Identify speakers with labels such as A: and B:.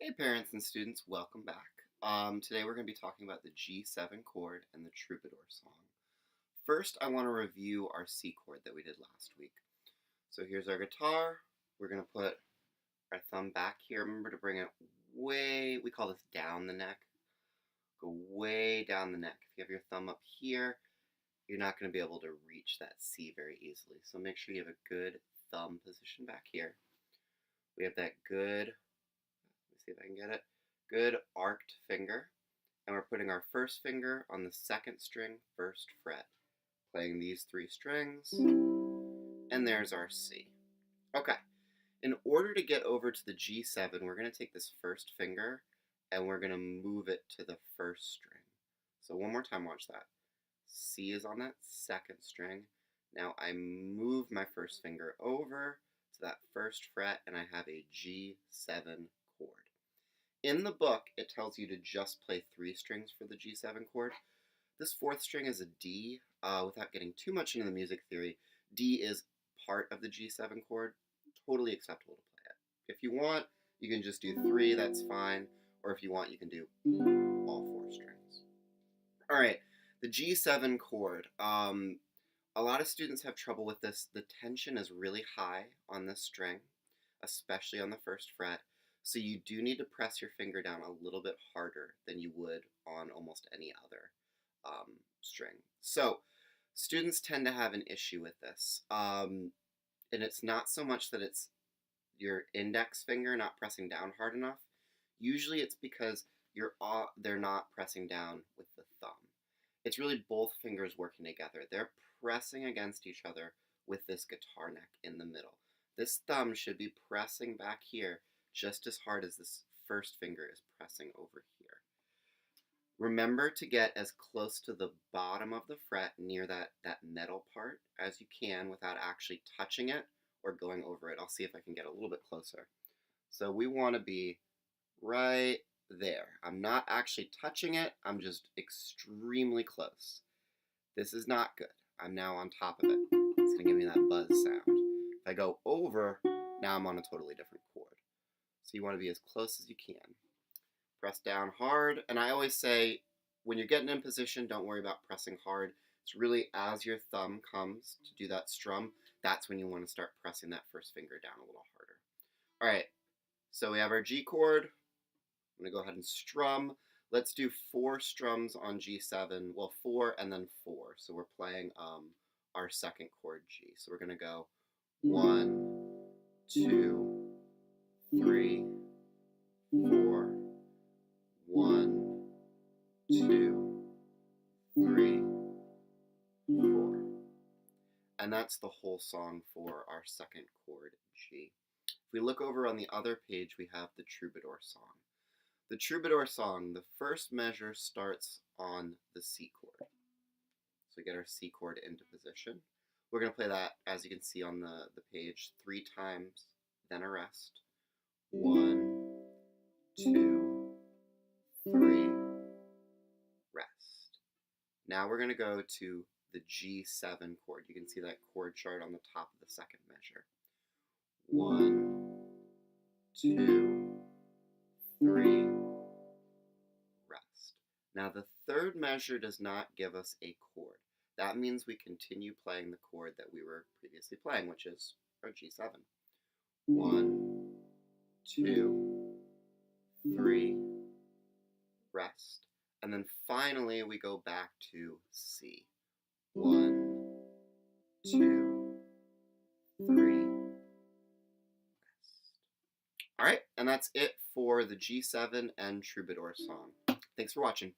A: Hey parents and students, welcome back. Today we're going to be talking about the G7 chord and the troubadour song. First, I want to review our C chord that we did last week. So here's our guitar. We're going to put our thumb back here. Remember to bring it way, we call this down the neck. Go way down the neck. If you have your thumb up here, you're not going to be able to reach that C very easily. So make sure you have a good thumb position back here. We have that good, see if I can get it, good arched finger, and we're putting our first finger on the second string, first fret, playing these three strings, and there's our C. Okay, in order to get over to the G7, we're going to take this first finger and we're going to move it to the first string. So one more time, watch that. C is on that second string. Now I move my first finger over to that first fret and I have a G7 chord. In the book, it tells you to just play 3 strings for the G7 chord. This fourth string is a D. Without getting too much into the music theory, D is part of the G7 chord. Totally acceptable to play it. If you want, you can just do 3, that's fine. Or if you want, you can do all 4 strings. All right, the G7 chord. A lot of students have trouble with this. The tension is really high on this string, especially on the first fret. So you do need to press your finger down a little bit harder than you would on almost any other string. So students tend to have an issue with this. And it's not so much that it's your index finger not pressing down hard enough. Usually it's because they're not pressing down with the thumb. It's really both fingers working together. They're pressing against each other with this guitar neck in the middle. This thumb should be pressing back here just as hard as this first finger is pressing over here. Remember to get as close to the bottom of the fret near that metal part as you can without actually touching it or going over it. I'll see if I can get a little bit closer. So we want to be right there. I'm not actually touching it, I'm just extremely close. This is not good. I'm now on top of it. It's going to give me that buzz sound. If I go over, now I'm on a totally different chord. So you want to be as close as you can. Press down hard, and I always say, when you're getting in position, don't worry about pressing hard. It's really as your thumb comes to do that strum, that's when you want to start pressing that first finger down a little harder. All right, so we have our G chord. I'm going to go ahead and strum. Let's do 4 strums on G7. Well, 4 and then 4. So we're playing our second chord G. So we're going to go 1, 2, 3, 4, 1, 2, 3, 4. And that's the whole song for our second chord G. If we look over on the other page, we have the troubadour song. The troubadour song, the first measure starts on the C chord. So we get our C chord into position. We're going to play that, as you can see on the page, 3 times, then a rest. 1, 2, 3, rest. Now we're going to go to the G7 chord. You can see that chord chart on the top of the second measure. 1, 2, 3, rest. Now the third measure does not give us a chord. That means we continue playing the chord that we were previously playing, which is our G7. 1, 2, 3, rest. And then finally we go back to C. 1, 2, 3, rest. All right, and that's it for the G7 and troubadour song. Thanks for watching.